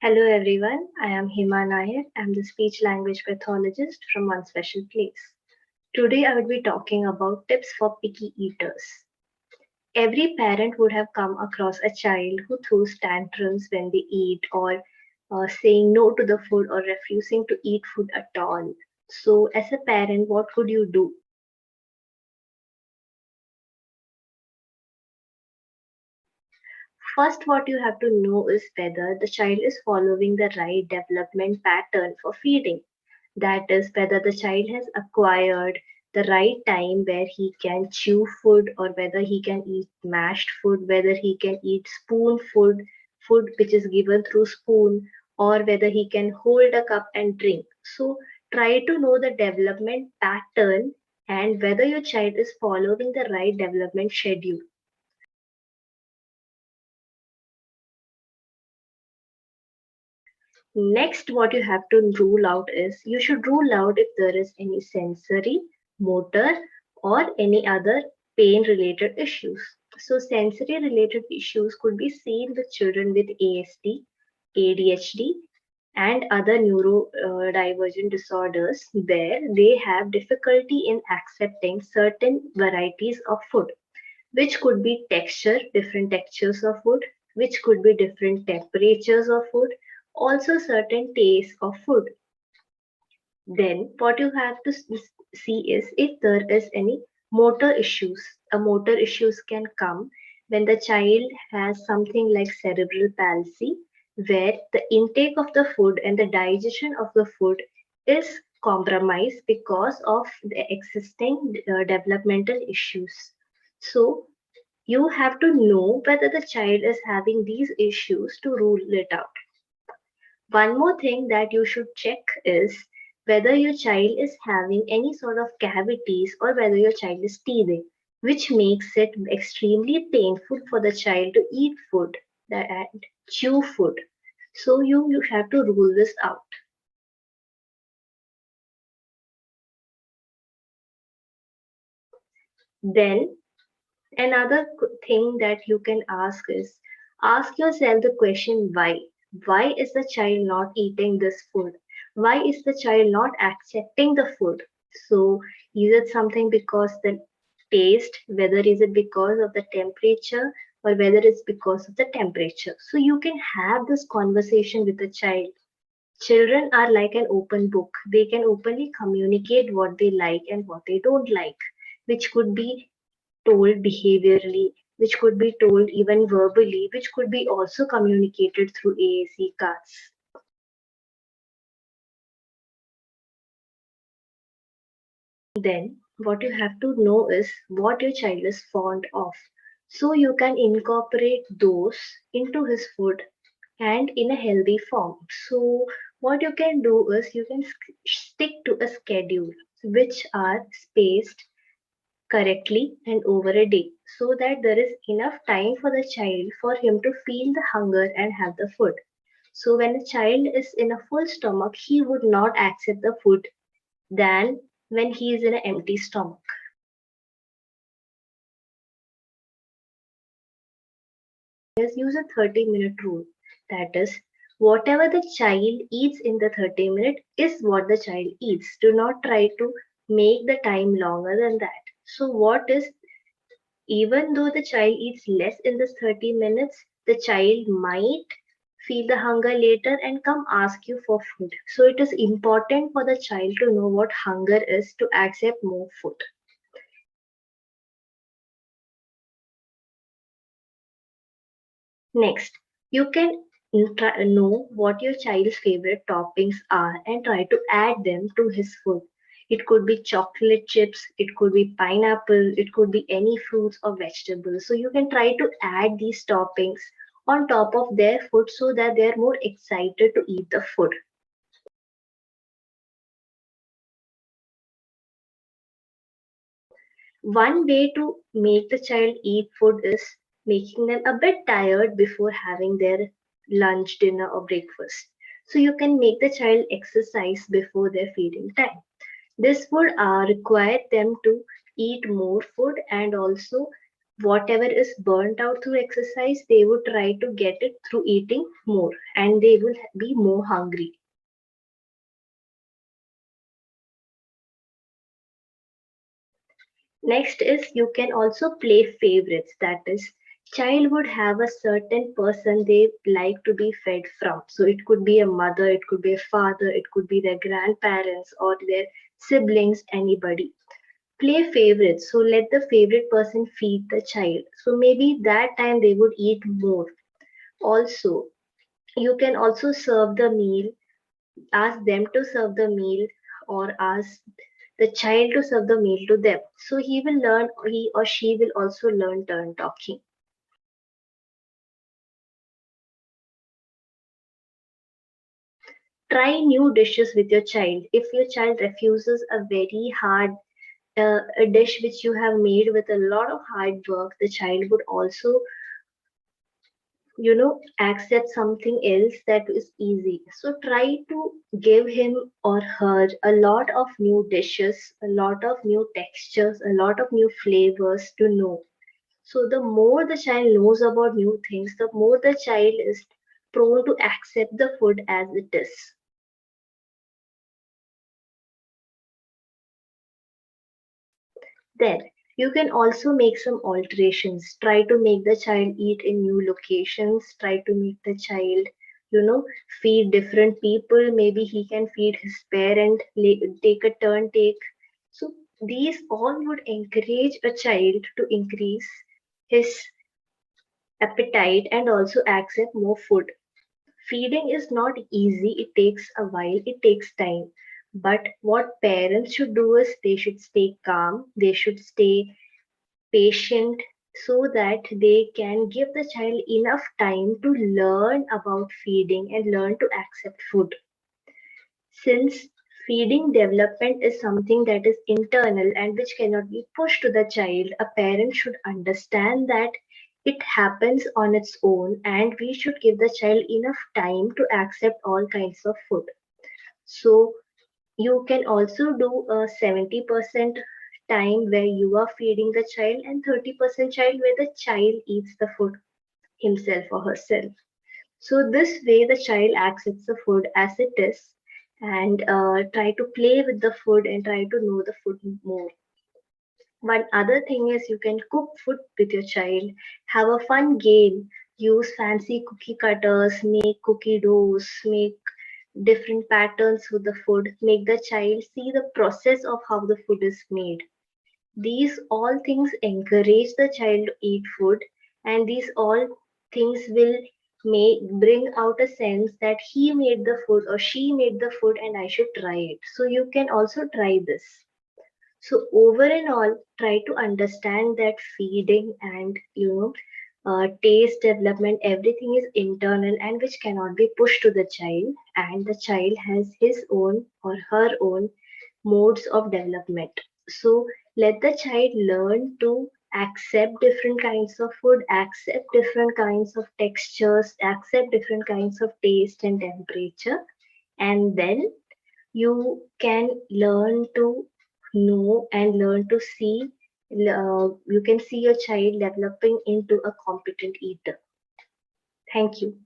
Hello everyone, I am Hima Nair. I am the speech language pathologist from One Special Place. Today I will be talking about tips for picky eaters. Every parent would have come across a child who throws tantrums when they eat or saying no to the food or refusing to eat food at all. So as a parent, what could you do? First, what you have to know is whether the child is following the right development pattern for feeding. That is, whether the child has acquired the right time where he can chew food or whether he can eat mashed food, whether he can eat spoon food, food which is given through spoon, or whether he can hold a cup and drink. So, try to know the development pattern and whether your child is following the right development schedule. Next, what you have to rule out is you should rule out if there is any sensory, motor, or any other pain related issues. So, sensory related issues could be seen with children with ASD, ADHD, and other neurodivergent disorders where they have difficulty in accepting certain varieties of food, which could be texture, different textures of food, which could be different temperatures of food, also certain tastes of food. Then, what you have to see is if there is any motor issues. A motor issues can come when the child has something like cerebral palsy, where the intake of the food and the digestion of the food is compromised because of the existing developmental issues. So, you have to know whether the child is having these issues to rule it out. One more thing that you should check is whether your child is having any sort of cavities or whether your child is teething, which makes it extremely painful for the child to eat food and chew food. So you have to rule this out. Then another thing that you can ask yourself the question why. Why is the child not eating this food? Why is the child not accepting the food? So, is it something because the taste, whether is it because of the temperature or whether it's because of the temperature? So, you can have this conversation with the child. Children are like an open book. They can openly communicate what they like and what they don't like, which could be told behaviorally, which could be told even verbally, which could be also communicated through AAC cards. Then, what you have to know is what your child is fond of. So, you can incorporate those into his food and in a healthy form. So, what you can do is you can stick to a schedule which are spaced correctly and over a day so that there is enough time for the child for him to feel the hunger and have the food. So when a child is in a full stomach, he would not accept the food than when he is in an empty stomach. Just use a 30-minute rule. That is, whatever the child eats in the 30 minutes is what the child eats. Do not try to make the time longer than that. So what is even though the child eats less in this 30 minutes, the child might feel the hunger later and come ask you for food. So it is important for the child to know what hunger is to accept more food. Next, you can know what your child's favorite toppings are and try to add them to his food. It could be chocolate chips, it could be pineapple, it could be any fruits or vegetables. So you can try to add these toppings on top of their food so that they're more excited to eat the food. One way to make the child eat food is making them a bit tired before having their lunch, dinner, or breakfast. So you can make the child exercise before their feeding time. This would require them to eat more food and also whatever is burnt out through exercise, they would try to get it through eating more, and they will be more hungry. Next is you can also play favorites. That is, child would have a certain person they like to be fed from. So it could be a mother, it could be a father, it could be their grandparents or their siblings, anybody. Play favorites. So let the favorite person feed the child. So maybe that time they would eat more. Also, you can also serve the meal, ask them to serve the meal, or ask the child to serve the meal to them. So he or she will also learn turn talking. Try new dishes with your child. If your child refuses a very hard a dish which you have made with a lot of hard work, the child would also, accept something else that is easy. So try to give him or her a lot of new dishes, a lot of new textures, a lot of new flavors to know. So the more the child knows about new things, the more the child is prone to accept the food as it is. There, you can also make some alterations. Try to make the child eat in new locations. Try to make the child, you know, feed different people. Maybe he can feed his parent, take a turn take. So these all would encourage a child to increase his appetite and also accept more food. Feeding is not easy, it takes a while, it takes time. But what parents should do is they should stay calm, they should stay patient so that they can give the child enough time to learn about feeding and learn to accept food. Since feeding development is something that is internal and which cannot be pushed to the child, a parent should understand that it happens on its own and we should give the child enough time to accept all kinds of food. So you can also do a 70% time where you are feeding the child and 30% child where the child eats the food himself or herself. So this way the child accepts the food as it is and try to play with the food and try to know the food more. One other thing is you can cook food with your child, have a fun game, use fancy cookie cutters, make cookie doughs, make different patterns with the food, make the child see the process of how the food is made. These all things encourage the child to eat food, and these all things will bring out a sense that he made the food or she made the food and I should try it. So you can also try this. So over and all, try to understand that feeding and taste development, everything is internal and which cannot be pushed to the child, and the child has his own or her own modes of development. So let the child learn to accept different kinds of food, accept different kinds of textures, accept different kinds of taste and temperature, and then you can learn to know and learn to see. You can see your child developing into a competent eater. Thank you.